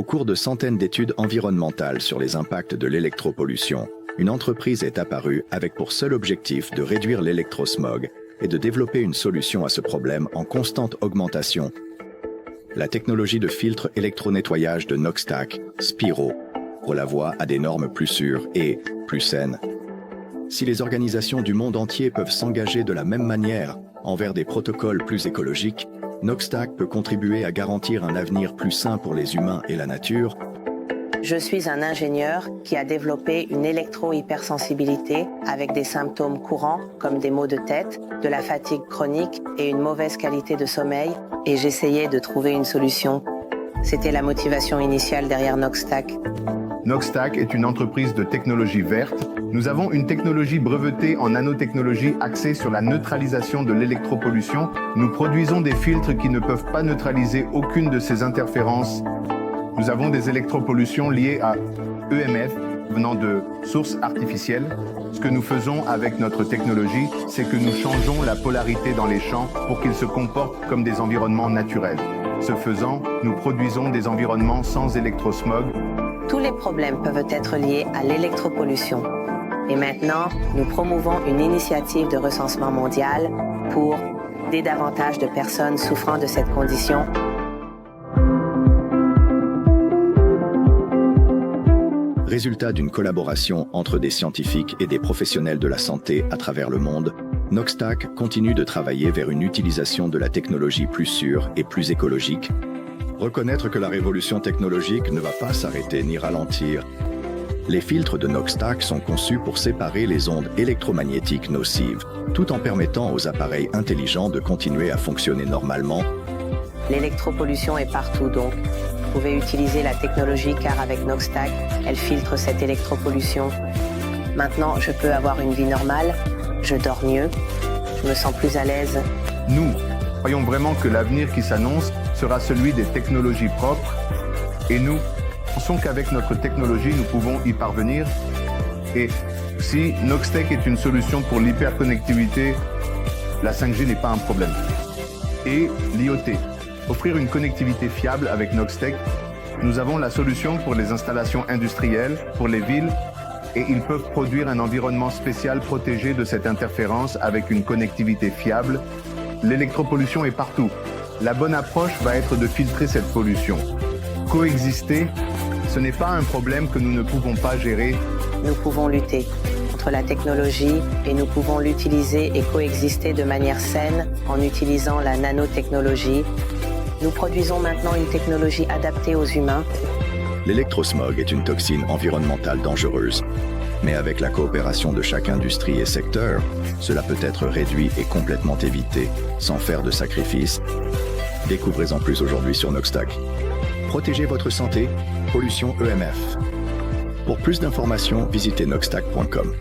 Au cours de centaines d'études environnementales sur les impacts de l'électropollution, une entreprise est apparue avec pour seul objectif de réduire l'électrosmog et de développer une solution à ce problème en constante augmentation. La technologie de filtre électronettoyage de Noxtac, Spiro, ouvre la voie à des normes plus sûres et plus saines. Si les organisations du monde entier peuvent s'engager de la même manière envers des protocoles plus écologiques, Noxtac peut contribuer à garantir un avenir plus sain pour les humains et la nature. Je suis un ingénieur qui a développé une électro-hypersensibilité avec des symptômes courants comme des maux de tête, de la fatigue chronique et une mauvaise qualité de sommeil, et j'essayais de trouver une solution. C'était la motivation initiale derrière Noxtac. Noxtac est une entreprise de technologie verte. Nous avons une technologie brevetée en nanotechnologie axée sur la neutralisation de l'électropollution. Nous produisons des filtres qui ne peuvent pas neutraliser aucune de ces interférences. Nous avons des électropollutions liées à EMF venant de sources artificielles. Ce que nous faisons avec notre technologie, c'est que nous changeons la polarité dans les champs pour qu'ils se comportent comme des environnements naturels. Ce faisant, nous produisons des environnements sans électrosmog. Tous les problèmes peuvent être liés à l'électropollution. Et maintenant, nous promouvons une initiative de recensement mondial pour aider davantage de personnes souffrant de cette condition. Résultat d'une collaboration entre des scientifiques et des professionnels de la santé à travers le monde, Noxtac continue de travailler vers une utilisation de la technologie plus sûre et plus écologique. Reconnaître que la révolution technologique ne va pas s'arrêter ni ralentir. Les filtres de Noxtac sont conçus pour séparer les ondes électromagnétiques nocives, tout en permettant aux appareils intelligents de continuer à fonctionner normalement. L'électropollution est partout donc. Vous pouvez utiliser la technologie car avec Noxtac, elle filtre cette électropollution. Maintenant, je peux avoir une vie normale, je dors mieux, je me sens plus à l'aise. Nous croyons vraiment que l'avenir qui s'annonce sera celui des technologies propres et nous pensons qu'avec notre technologie, nous pouvons y parvenir. Et si Noxtac est une solution pour l'hyperconnectivité, la 5G n'est pas un problème. Et l'IoT. Offrir une connectivité fiable avec Noxtac, nous avons la solution pour les installations industrielles, pour les villes, et ils peuvent produire un environnement spécial protégé de cette interférence avec une connectivité fiable. L'électropollution est partout. La bonne approche va être de filtrer cette pollution. Coexister, ce n'est pas un problème que nous ne pouvons pas gérer. Nous pouvons lutter contre la technologie et nous pouvons l'utiliser et coexister de manière saine en utilisant la nanotechnologie. Nous produisons maintenant une technologie adaptée aux humains. L'électrosmog est une toxine environnementale dangereuse. Mais avec la coopération de chaque industrie et secteur, cela peut être réduit et complètement évité, sans faire de sacrifices. Découvrez-en plus aujourd'hui sur Noxtac. Protégez votre santé, pollution EMF. Pour plus d'informations, visitez noxtac.com.